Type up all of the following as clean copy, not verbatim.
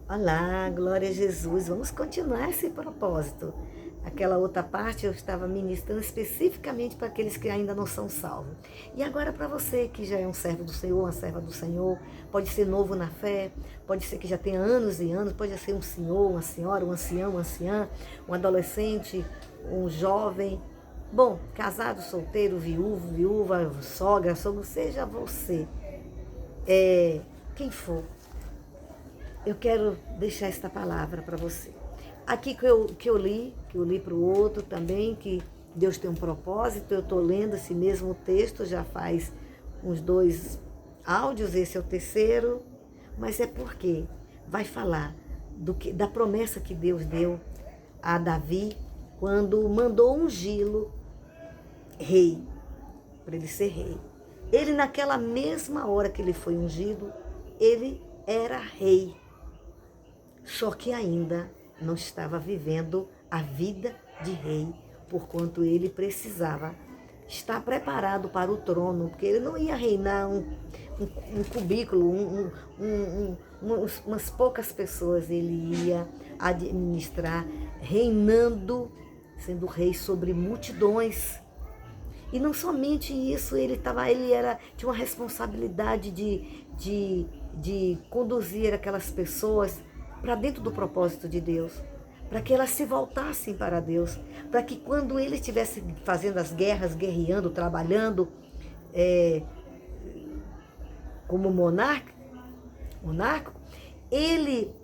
Olá, glória a Jesus. Vamos continuar esse propósito. Aquela outra parte eu estava ministrando especificamente para aqueles que ainda não são salvos. E agora para você que já é um servo do Senhor, uma serva do Senhor, pode ser novo na fé, pode ser que já tenha anos e anos, pode ser um senhor, uma senhora, um ancião, uma anciã, um adolescente, um jovem. Bom, casado, solteiro, viúvo, viúva, sogra, sogro, seja você, quem for. Eu quero deixar esta palavra para você. Aqui que eu li para o outro também, que Deus tem um propósito. Eu estou lendo esse mesmo texto já faz uns 2 áudios, esse é o terceiro, mas é porque vai falar da promessa que Deus deu a Davi quando mandou ungí-lo rei, para ele ser rei. Ele, naquela mesma hora que ele foi ungido, ele era rei. Só que ainda não estava vivendo a vida de rei, porquanto ele precisava estar preparado para o trono, porque ele não ia reinar um cubículo, umas poucas pessoas, ele ia administrar, reinando, sendo rei sobre multidões. E não somente isso, tinha uma responsabilidade de conduzir aquelas pessoas para dentro do propósito de Deus, para que elas se voltassem para Deus, para que quando ele estivesse fazendo as guerras, guerreando, trabalhando como monarca, ele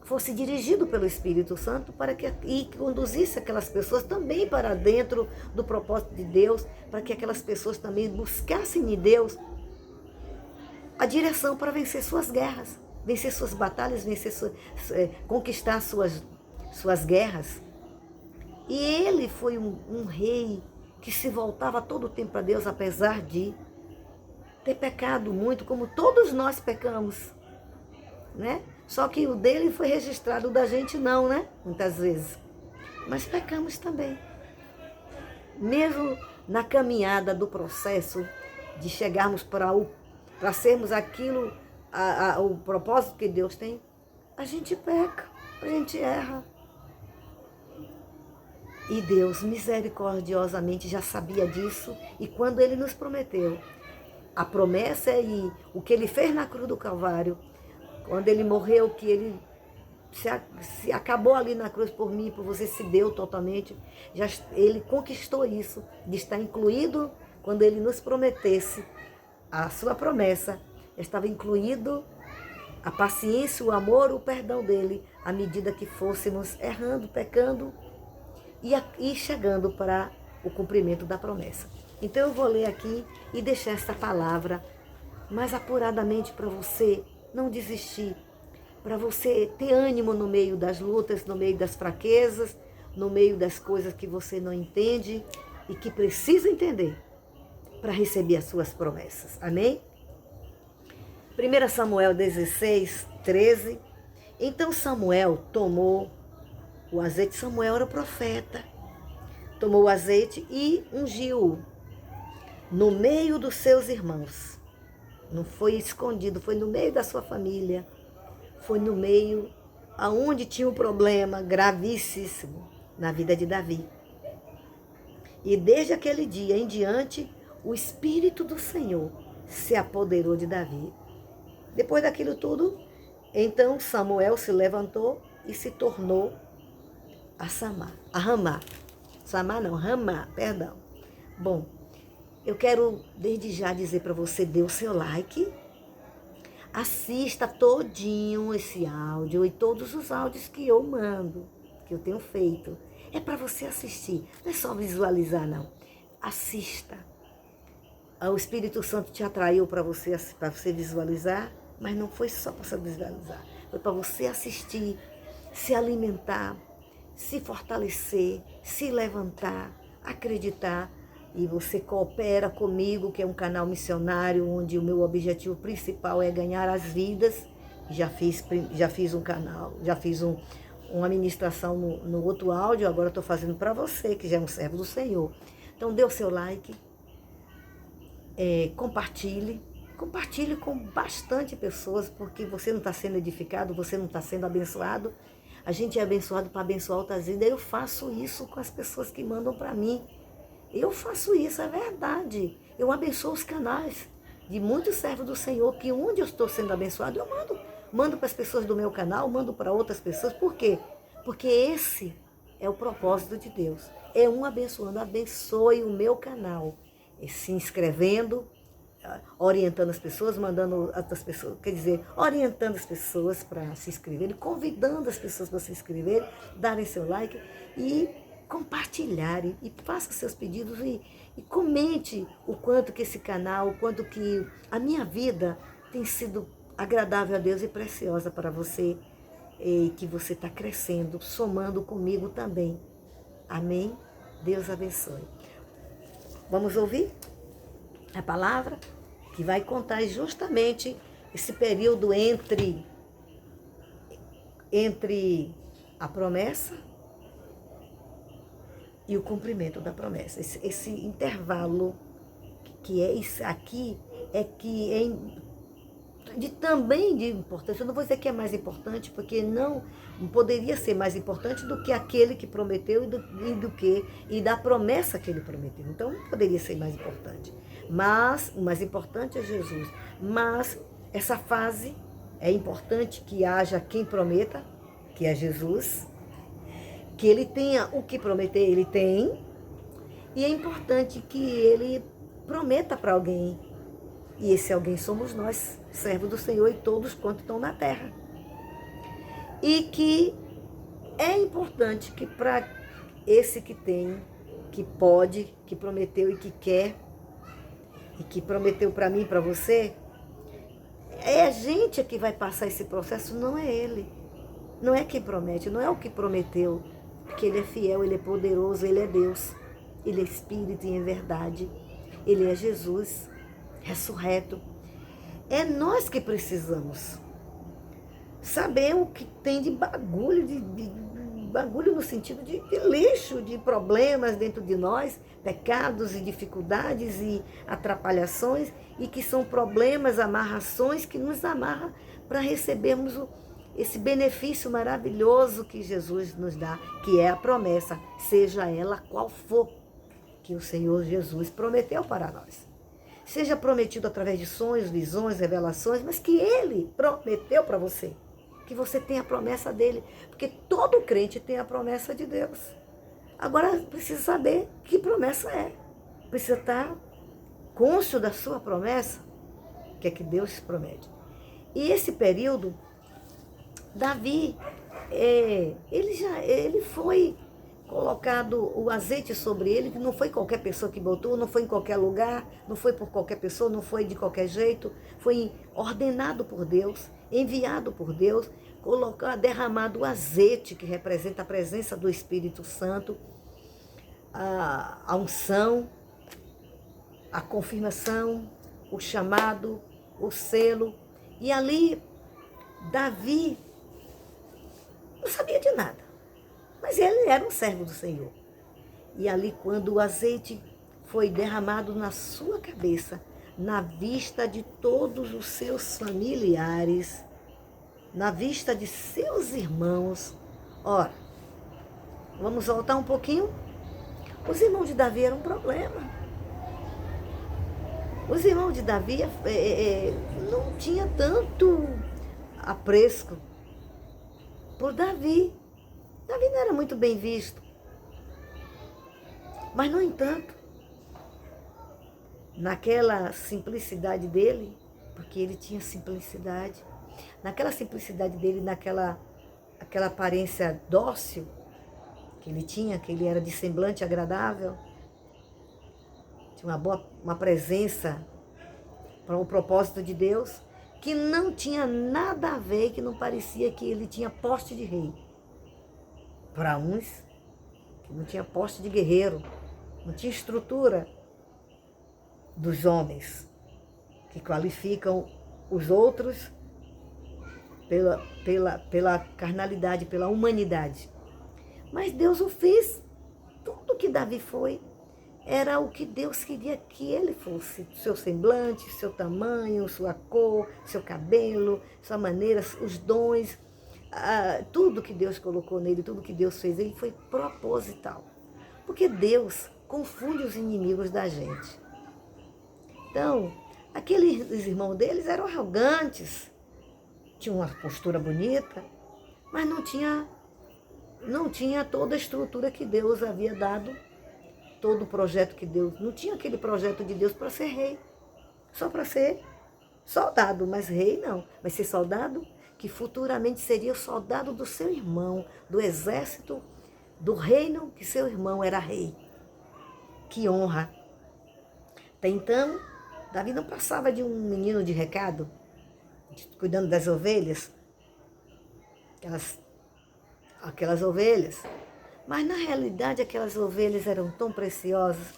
fosse dirigido pelo Espírito Santo e conduzisse aquelas pessoas também para dentro do propósito de Deus, para que aquelas pessoas também buscassem em Deus a direção para vencer suas guerras, vencer suas batalhas, conquistar suas guerras. E ele foi um rei que se voltava todo o tempo para Deus, apesar de ter pecado muito, como todos nós pecamos, né? Só que o dele foi registrado, o da gente não, né? Muitas vezes. Mas pecamos também. Mesmo na caminhada do processo de chegarmos para sermos aquilo, o propósito que Deus tem, a gente peca, a gente erra. E Deus misericordiosamente já sabia disso, e quando ele nos prometeu, a promessa e o que ele fez na cruz do Calvário, quando ele morreu, que ele se acabou ali na cruz por mim, por você, se deu totalmente, ele conquistou isso, de estar incluído, quando ele nos prometesse a sua promessa, estava incluído a paciência, o amor, o perdão dele, à medida que fôssemos errando, pecando e chegando para o cumprimento da promessa. Então eu vou ler aqui e deixar essa palavra mais apuradamente para você não desistir, para você ter ânimo no meio das lutas, no meio das fraquezas, no meio das coisas que você não entende e que precisa entender para receber as suas promessas. Amém? 1 Samuel 16, 13. Então Samuel tomou o azeite. Samuel era o profeta. Tomou o azeite e ungiu no meio dos seus irmãos. Não foi escondido, foi no meio da sua família. Foi no meio aonde tinha um problema gravíssimo na vida de Davi. E desde aquele dia em diante, o Espírito do Senhor se apoderou de Davi. Depois daquilo tudo, então Samuel se levantou e se tornou a Ramá. Samar não, Ramá, perdão. Bom, eu quero desde já dizer para você, dê o seu like, assista todinho esse áudio e todos os áudios que eu mando, que eu tenho feito. É para você assistir, não é só visualizar não. Assista. O Espírito Santo te atraiu para você visualizar, mas não foi só para você visualizar. Foi para você assistir, se alimentar, se fortalecer, se levantar, acreditar. E você coopera comigo, que é um canal missionário, onde o meu objetivo principal é ganhar as vidas. Já fiz um canal, já fiz uma ministração no outro áudio, agora estou fazendo para você, que já é um servo do Senhor. Então dê o seu like, compartilhe, Compartilhe com bastante pessoas, porque você não está sendo edificado, você não está sendo abençoado. A gente é abençoado para abençoar outras vidas. Eu faço isso com as pessoas que mandam para mim. Eu faço isso, é verdade. Eu abençoo os canais de muitos servos do Senhor, que onde eu estou sendo abençoado, eu mando. Mando para as pessoas do meu canal, mando para outras pessoas. Por quê? Porque esse é o propósito de Deus. É um abençoando. Abençoe o meu canal. E se inscrevendo, orientando as pessoas, mandando outras pessoas, quer dizer, orientando as pessoas para se inscreverem, convidando as pessoas para se inscreverem, darem seu like e compartilharem, e faça seus pedidos e comente o quanto que esse canal, o quanto que a minha vida tem sido agradável a Deus e preciosa para você, e que você está crescendo, somando comigo também. Amém? Deus abençoe. Vamos ouvir a palavra que vai contar justamente esse período entre a promessa e o cumprimento da promessa. Esse intervalo que é isso aqui, também de importância. Eu não vou dizer que é mais importante, porque não poderia ser mais importante do que aquele que prometeu e da promessa que ele prometeu. Então não poderia ser mais importante. Mas o mais importante é Jesus. Mas essa fase é importante que haja quem prometa, que é Jesus, que ele tenha o que prometer, ele tem, e é importante que ele prometa para alguém. E esse alguém somos nós, servos do Senhor, e todos quantos estão na terra. E que é importante que para esse que tem, que pode, que prometeu e que quer, e que prometeu para mim e para você, é a gente que vai passar esse processo, não é ele. Não é quem promete, não é o que prometeu, porque ele é fiel, ele é poderoso, ele é Deus, ele é Espírito e é verdade, ele é Jesus ressurreto. É nós que precisamos saber o que tem de bagulho, bagulho no sentido de lixo, de problemas dentro de nós, pecados e dificuldades e atrapalhações, e que são problemas, amarrações que nos amarram para recebermos esse benefício maravilhoso que Jesus nos dá, que é a promessa, seja ela qual for, que o Senhor Jesus prometeu para nós. Seja prometido através de sonhos, visões, revelações, mas que Ele prometeu para você. Que você tenha a promessa dEle. Porque todo crente tem a promessa de Deus. Agora precisa saber que promessa é. Precisa estar cônscio da sua promessa, que é que Deus promete. E esse período, Davi, ele foi colocado o azeite sobre ele, que não foi qualquer pessoa que botou, não foi em qualquer lugar, não foi por qualquer pessoa, não foi de qualquer jeito, foi ordenado por Deus, enviado por Deus, derramado o azeite, que representa a presença do Espírito Santo, a unção, a confirmação, o chamado, o selo. E ali, Davi não sabia de nada. Mas ele era um servo do Senhor. E ali, quando o azeite foi derramado na sua cabeça, na vista de todos os seus familiares, na vista de seus irmãos, ora, vamos voltar um pouquinho? Os irmãos de Davi eram um problema. Os irmãos de Davi não tinham tanto apreço por Davi. Davi não era muito bem visto. Mas, no entanto, naquela simplicidade dele, porque ele tinha simplicidade, naquela simplicidade dele, aquela aparência dócil que ele tinha, que ele era de semblante agradável, tinha uma presença para o propósito de Deus, que não tinha nada a ver, que não parecia que ele tinha porte de rei. Para uns, que não tinha porte de guerreiro, não tinha estrutura dos homens, que qualificam os outros pela carnalidade, pela humanidade. Mas Deus o fez, tudo que Davi foi, era o que Deus queria que ele fosse. Seu semblante, seu tamanho, sua cor, seu cabelo, sua maneira, os dons, tudo que Deus colocou nele, tudo que Deus fez, ele foi proposital. Porque Deus confunde os inimigos da gente. Então, aqueles irmãos deles eram arrogantes, tinham uma postura bonita, mas não tinha toda a estrutura que Deus havia dado, todo o projeto que Deus... Não tinha aquele projeto de Deus para ser rei, só para ser soldado, mas rei não. Mas ser soldado que futuramente seria o soldado do seu irmão, do exército, do reino que seu irmão era rei. Que honra! Até então, Davi não passava de um menino de recado, cuidando das ovelhas, aquelas ovelhas. Mas na realidade aquelas ovelhas eram tão preciosas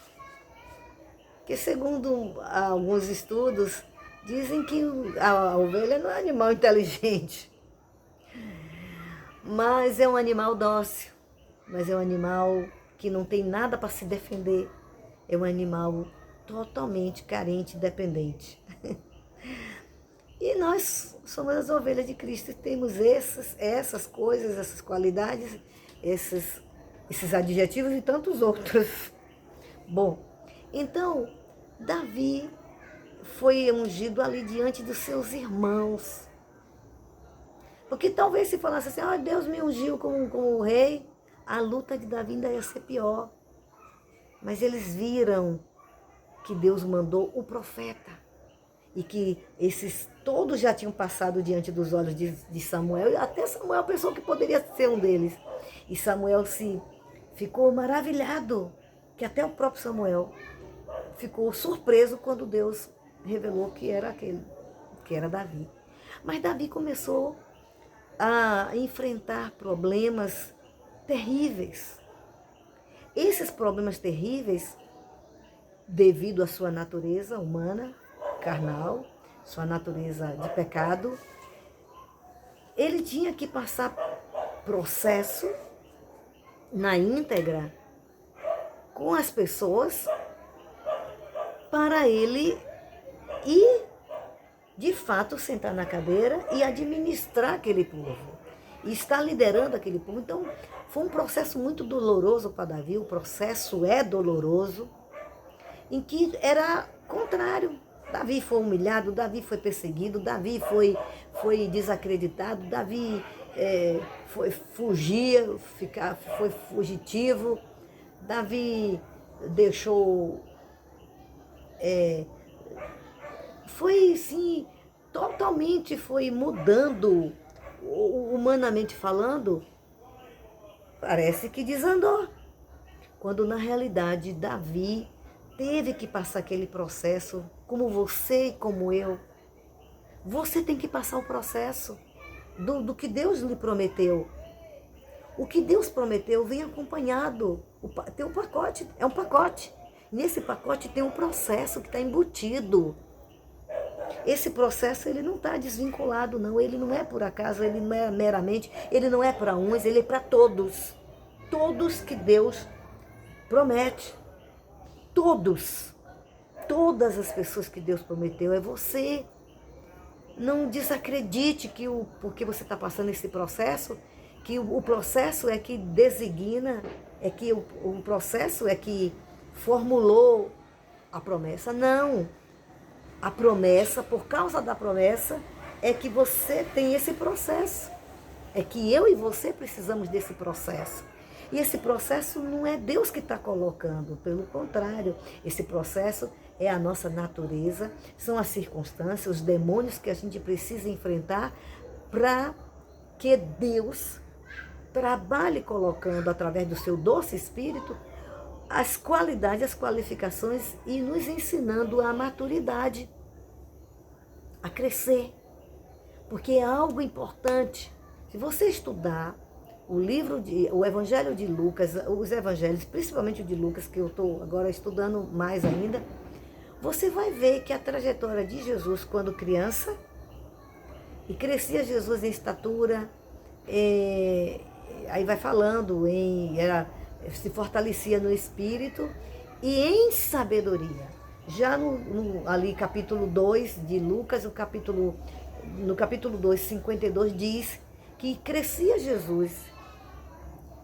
que, segundo alguns estudos, dizem que a ovelha não é um animal inteligente, mas é um animal dócil, mas é um animal que não tem nada para se defender, é um animal totalmente carente e dependente. E nós somos as ovelhas de Cristo e temos essas coisas, essas qualidades, esses adjetivos e tantos outros. Bom, então, Davi foi ungido ali diante dos seus irmãos. Porque talvez se falasse assim, Deus me ungiu como rei, a luta de Davi ainda ia ser pior. Mas eles viram que Deus mandou o profeta. E que esses todos já tinham passado diante dos olhos de Samuel. E até Samuel pensou que poderia ser um deles. E Samuel ficou maravilhado, que até o próprio Samuel ficou surpreso quando Deus revelou que era que era Davi. Mas Davi começou a enfrentar problemas terríveis. Esses problemas terríveis, devido à sua natureza humana, carnal, sua natureza de pecado, ele tinha que passar processo na íntegra com as pessoas para ele ir, de fato, sentar na cadeira e administrar aquele povo. E estar liderando aquele povo. Então, foi um processo muito doloroso para Davi, o processo é doloroso, em que era contrário. Davi foi humilhado, Davi foi perseguido, Davi foi desacreditado, Davi foi fugitivo, Davi deixou... foi sim, totalmente foi mudando, humanamente falando, parece que desandou. Quando na realidade Davi teve que passar aquele processo, como você e como eu. Você tem que passar o processo do que Deus lhe prometeu. O que Deus prometeu vem acompanhado. Tem um pacote, é um pacote. Nesse pacote tem um processo que está embutido. Esse processo ele não está desvinculado, não. Ele não é por acaso, ele não é meramente, ele não é para uns, ele é para todos. Todos que Deus promete. Todos. Todas as pessoas que Deus prometeu é você. Não desacredite que porque você está passando esse processo, que o processo é que designa, é que o processo é que formulou a promessa. Não. A promessa, por causa da promessa, é que você tem esse processo. É que eu e você precisamos desse processo. E esse processo não é Deus que está colocando, pelo contrário, esse processo é a nossa natureza, são as circunstâncias, os demônios que a gente precisa enfrentar para que Deus trabalhe colocando, através do seu doce espírito, as qualidades, as qualificações e nos ensinando a maturidade, a crescer. Porque é algo importante. Se você estudar o Evangelho de Lucas, os Evangelhos, principalmente o de Lucas, que eu estou agora estudando mais ainda, você vai ver que a trajetória de Jesus quando criança, e crescia Jesus em estatura, aí vai falando, se fortalecia no espírito, e em sabedoria. Já ali capítulo 2 de Lucas, no capítulo 2, 52, diz que crescia Jesus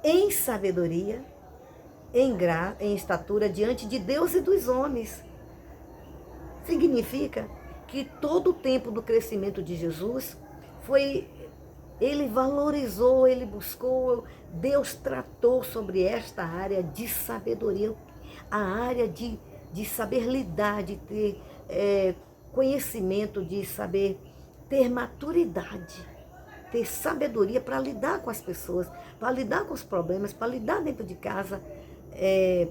em sabedoria, em estatura diante de Deus e dos homens. Significa que todo o tempo do crescimento de Jesus ele valorizou, ele buscou, Deus tratou sobre esta área de sabedoria, a área de saber lidar, de ter conhecimento, de saber ter maturidade, ter sabedoria para lidar com as pessoas, para lidar com os problemas, para lidar dentro de casa,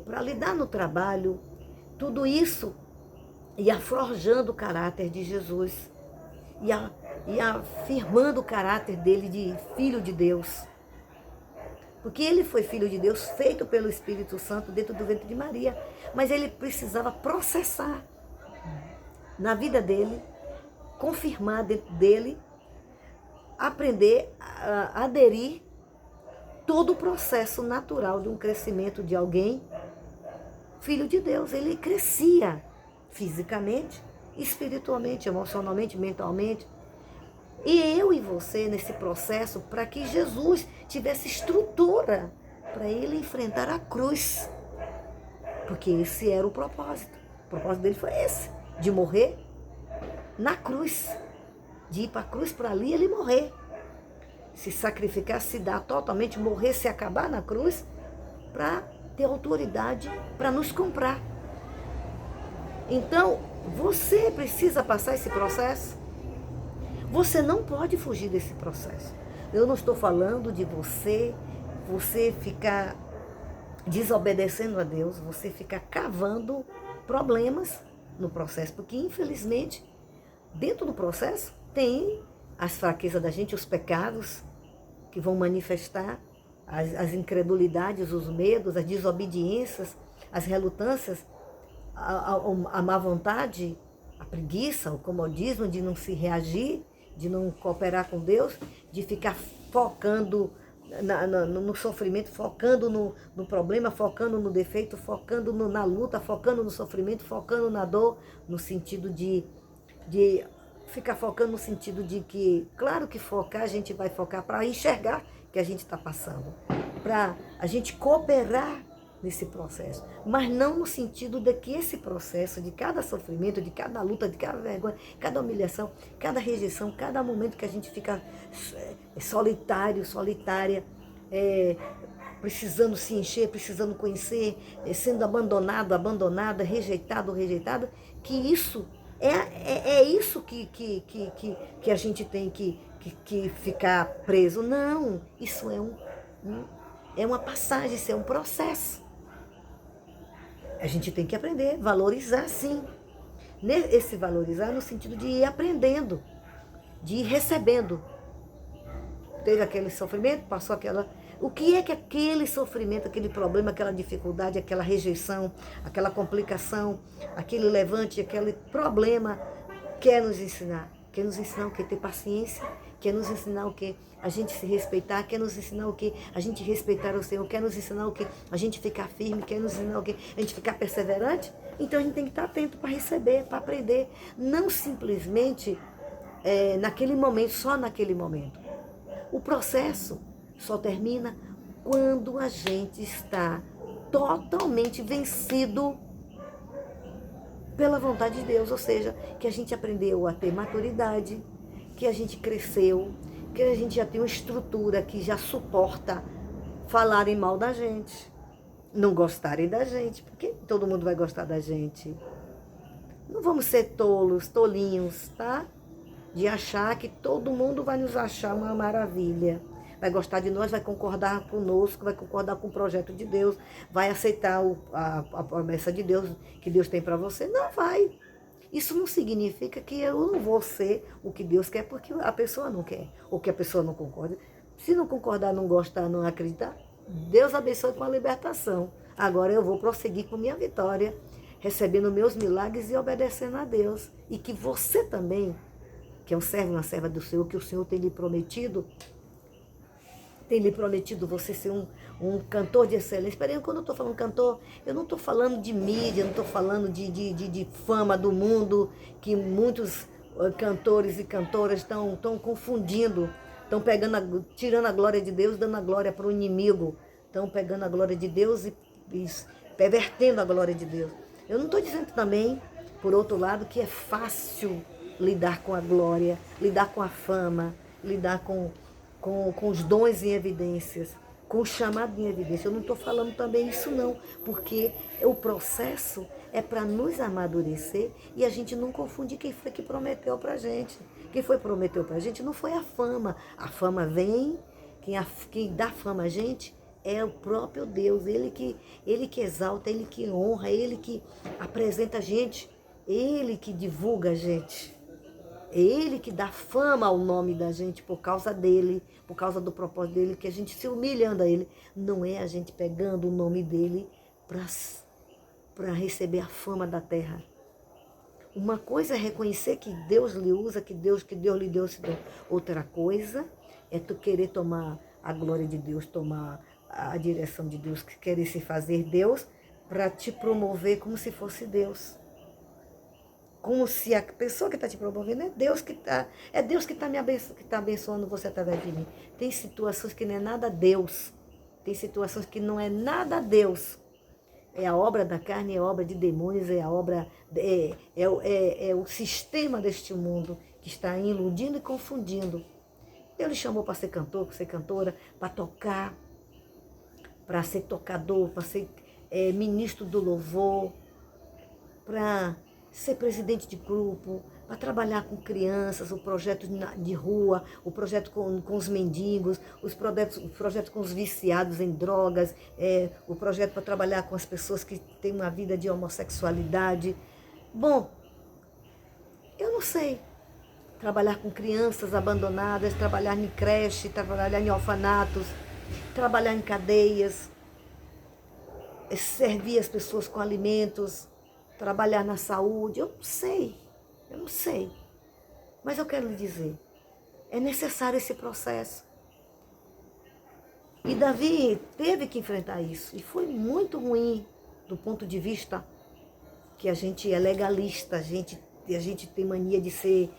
para lidar no trabalho. Tudo isso ia forjando o caráter de Jesus, e afirmando o caráter dele de filho de Deus. Porque ele foi filho de Deus, feito pelo Espírito Santo dentro do ventre de Maria. Mas ele precisava processar na vida dele, confirmar dentro dele, aprender a aderir todo o processo natural de um crescimento de alguém, filho de Deus. Ele crescia fisicamente, espiritualmente, emocionalmente, mentalmente. E eu e você nesse processo, para que Jesus tivesse estrutura para ele enfrentar a cruz. Porque esse era o propósito. O propósito dele foi esse, de morrer na cruz. De ir para a cruz, para ali ele morrer. Se sacrificar, se dar totalmente, morrer, se acabar na cruz, para ter autoridade para nos comprar. Então, você precisa passar esse processo. Você não pode fugir desse processo. Eu não estou falando de você ficar desobedecendo a Deus, você ficar cavando problemas no processo, porque infelizmente, dentro do processo, tem as fraquezas da gente, os pecados que vão manifestar, as incredulidades, os medos, as desobediências, as relutâncias, a má vontade, a preguiça, o comodismo de não se reagir, de não cooperar com Deus, de ficar focando no sofrimento, focando no problema, focando no defeito, focando na luta, focando no sofrimento, focando na dor, no sentido de ficar focando no sentido de que, claro que focar, a gente vai focar para enxergar que a gente está passando, para a gente cooperar nesse processo, mas não no sentido de que esse processo, de cada sofrimento, de cada luta, de cada vergonha, cada humilhação, cada rejeição, cada momento que a gente fica solitário, solitária, precisando se encher, precisando conhecer, sendo abandonado, abandonada, rejeitado, rejeitada, que isso é isso que a gente tem que ficar preso. Não, isso é uma passagem, isso é um processo. A gente tem que aprender, valorizar sim. Esse valorizar no sentido de ir aprendendo, de ir recebendo. Teve aquele sofrimento, passou aquela... O que é que aquele sofrimento, aquele problema, aquela dificuldade, aquela rejeição, aquela complicação, aquele levante, aquele problema quer nos ensinar? Quer nos ensinar o quê? Ter paciência? Quer nos ensinar o quê? A gente se respeitar? Quer nos ensinar o quê? A gente respeitar o Senhor? Quer nos ensinar o quê? A gente ficar firme? Quer nos ensinar o quê? A gente ficar perseverante? Então a gente tem que estar atento para receber, para aprender. Não simplesmente naquele momento, só naquele momento. O processo só termina quando a gente está totalmente vencido pela vontade de Deus, ou seja, que a gente aprendeu a ter maturidade, que a gente cresceu, que a gente já tem uma estrutura que já suporta falarem mal da gente, não gostarem da gente, porque todo mundo vai gostar da gente. Não vamos ser tolos, tolinhos, tá? De achar que todo mundo vai nos achar uma maravilha. Vai gostar de nós, vai concordar conosco, vai concordar com o projeto de Deus, vai aceitar a promessa de Deus, que Deus tem para você. Não vai. Isso não significa que eu não vou ser o que Deus quer porque a pessoa não quer, ou que a pessoa não concorda. Se não concordar, não gostar, não acreditar, Deus abençoe com a libertação. Agora eu vou prosseguir com minha vitória, recebendo meus milagres e obedecendo a Deus. E que você também, que é um servo, uma serva do Senhor, que o Senhor tem lhe prometido, tem lhe prometido você ser um cantor de excelência. Porém, quando eu estou falando cantor, eu não estou falando de mídia, não estou falando de fama do mundo, que muitos cantores e cantoras estão confundindo, estão pegando, tirando a glória de Deus, dando a glória para o inimigo, estão pegando a glória de Deus e pervertendo a glória de Deus. Eu não estou dizendo também, por outro lado, que é fácil lidar com a glória, lidar com a fama, lidar com os dons em evidências, com o chamado em evidência. Eu não estou falando também isso não, porque o processo é para nos amadurecer e a gente não confundir quem foi que prometeu para a gente. Quem foi que prometeu para a gente não foi a fama. A fama vem, quem dá fama a gente é o próprio Deus, Ele que exalta, Ele que honra, Ele que apresenta a gente, Ele que divulga a gente. É Ele que dá fama ao nome da gente por causa dele, por causa do propósito dele, que a gente se humilhando a ele. Não é a gente pegando o nome dele para receber a fama da terra. Uma coisa é reconhecer que Deus lhe usa, que Deus lhe deu esse dom. Outra coisa é tu querer tomar a glória de Deus, tomar a direção de Deus, que querer se fazer Deus para te promover como se fosse Deus. Como se a pessoa que está te promovendo é Deus que está me abençoando você através de mim. Tem situações que não é nada Deus. Tem situações que não é nada Deus. É a obra da carne, é a obra de demônios, é a obra, é o sistema deste mundo que está iludindo e confundindo. Deus lhe chamou para ser cantor, para ser cantora, para tocar, para ser tocador, para ser ministro do louvor, para ser presidente de grupo, para trabalhar com crianças, o projeto de rua, o projeto com os mendigos, os projetos com os viciados em drogas, o projeto para trabalhar com as pessoas que têm uma vida de homossexualidade. Bom, eu não sei. Trabalhar com crianças abandonadas, trabalhar em creche, trabalhar em orfanatos, trabalhar em cadeias, servir as pessoas com alimentos, trabalhar na saúde, eu não sei. Mas eu quero lhe dizer, é necessário esse processo. E Davi teve que enfrentar isso. E foi muito ruim do ponto de vista que a gente é legalista, a gente tem mania de ser...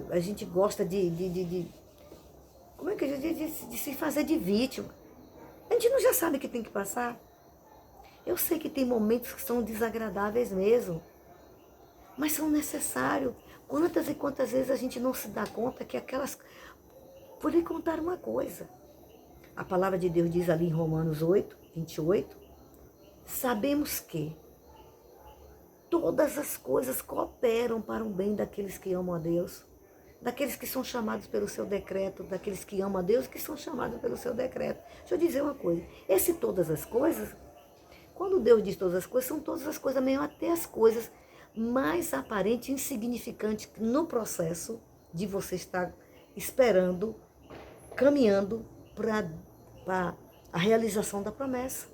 a gente gosta como é que a gente de se fazer de vítima. A gente não já sabe o que tem que passar. Eu sei que tem momentos que são desagradáveis mesmo, mas são necessários. Quantas e quantas vezes a gente não se dá conta que aquelas... Vou lhe contar uma coisa. A palavra de Deus diz ali em Romanos 8, 28, sabemos que todas as coisas cooperam para o bem daqueles que amam a Deus, daqueles que são chamados pelo seu decreto, daqueles que amam a Deus que são chamados pelo seu decreto. Deixa eu dizer uma coisa, todas as coisas... Quando Deus diz todas as coisas, são todas as coisas, mesmo até as coisas mais aparentes e insignificantes no processo de você estar esperando, caminhando para a realização da promessa.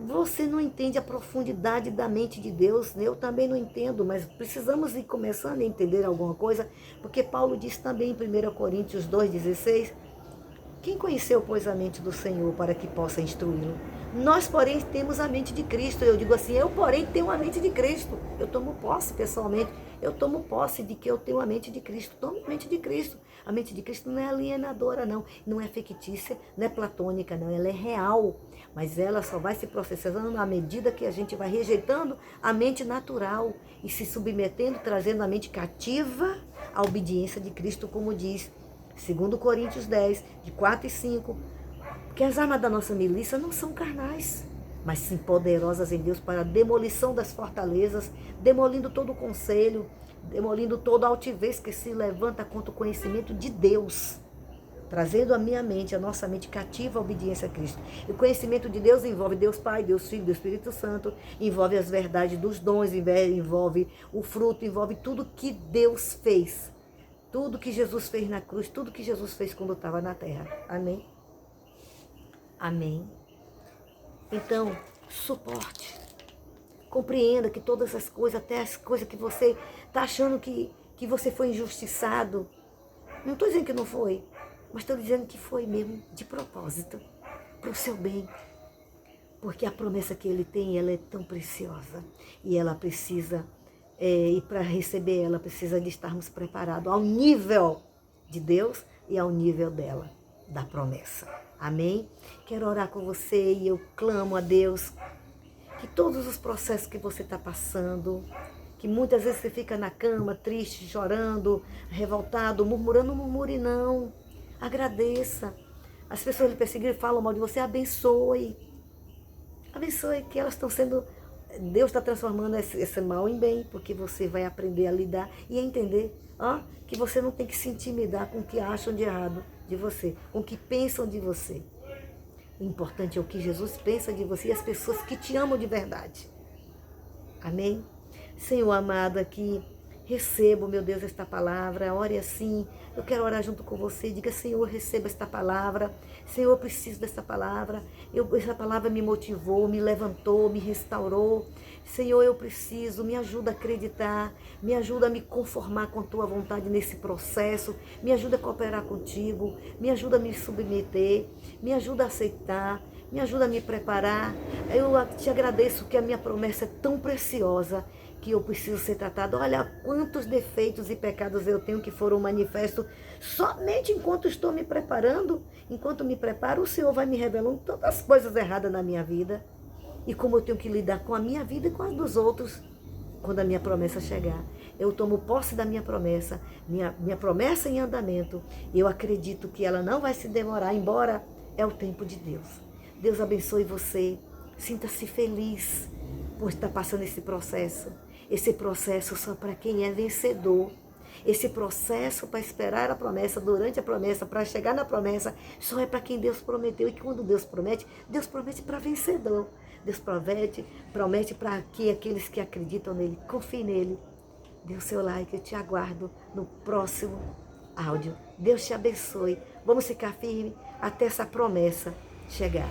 Você não entende a profundidade da mente de Deus, eu também não entendo, mas precisamos ir começando a entender alguma coisa, porque Paulo disse também em 1 Coríntios 2,16, quem conheceu, pois, a mente do Senhor para que possa instruí-lo? Nós, porém, temos a mente de Cristo. Eu digo assim, eu, porém, tenho a mente de Cristo. Eu tomo posse, pessoalmente, eu tomo posse de que eu tenho a mente de Cristo. Tomo a mente de Cristo. A mente de Cristo não é alienadora, não. Não é fictícia, não é platônica, não. Ela é real. Mas ela só vai se processando à medida que a gente vai rejeitando a mente natural e se submetendo, trazendo a mente cativa à obediência de Cristo, como diz 2 Coríntios 10, de 4 e 5, porque as armas da nossa milícia não são carnais, mas sim poderosas em Deus para a demolição das fortalezas, demolindo todo o conselho, demolindo toda a altivez que se levanta contra o conhecimento de Deus, trazendo a minha mente, a nossa mente cativa à obediência a Cristo. E o conhecimento de Deus envolve Deus Pai, Deus Filho, Deus Espírito Santo, envolve as verdades dos dons, envolve o fruto, envolve tudo que Deus fez. Tudo que Jesus fez na cruz, tudo que Jesus fez quando estava na terra. Amém? Amém. Então, suporte. Compreenda que todas as coisas, até as coisas que você está achando que você foi injustiçado. Não estou dizendo que não foi. Mas estou dizendo que foi mesmo de propósito, para o seu bem. Porque a promessa que ele tem, ela é tão preciosa. E ela precisa, e para receber ela, precisa de estarmos preparados ao nível de Deus e ao nível dela, da promessa. Amém? Quero orar com você e eu clamo a Deus que todos os processos que você está passando, que muitas vezes você fica na cama, triste, chorando, revoltado, murmurando, não murmure não. Agradeça. As pessoas lhe perseguiram e falam mal de você, abençoe. Abençoe que elas estão sendo... Deus está transformando esse mal em bem, porque você vai aprender a lidar e a entender que você não tem que se intimidar com o que acham de errado de você, com o que pensam de você. O importante é o que Jesus pensa de você e as pessoas que te amam de verdade. Amém? Senhor amado, aqui recebo, meu Deus, esta palavra. Ore assim. Eu quero orar junto com você. Diga, Senhor, receba esta palavra. Senhor, eu preciso desta palavra. Essa palavra me motivou, me levantou, me restaurou. Senhor, eu preciso. Me ajuda a acreditar. Me ajuda a me conformar com a tua vontade nesse processo. Me ajuda a cooperar contigo. Me ajuda a me submeter. Me ajuda a aceitar. Me ajuda a me preparar. Eu te agradeço que a minha promessa é tão preciosa que eu preciso ser tratado. Olha quantos defeitos e pecados eu tenho que foram manifestos somente enquanto estou me preparando. Enquanto me preparo, o Senhor vai me revelando tantas coisas erradas na minha vida. E como eu tenho que lidar com a minha vida e com as dos outros quando a minha promessa chegar. Eu tomo posse da minha promessa, minha promessa em andamento. Eu acredito que ela não vai se demorar, embora é o tempo de Deus. Deus abençoe você. Sinta-se feliz por estar passando esse processo. Esse processo só para quem é vencedor. Esse processo para esperar a promessa, durante a promessa, para chegar na promessa, só é para quem Deus prometeu. E quando Deus promete para vencedor. Deus promete para que aqueles que acreditam nele, confiem nele. Dê o seu like, eu te aguardo no próximo áudio. Deus te abençoe. Vamos ficar firmes até essa promessa chegar.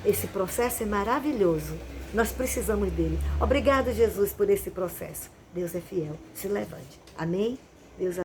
Esse processo é maravilhoso. Nós precisamos dele. Obrigado, Jesus, por esse processo. Deus é fiel. Se levante. Amém? Deus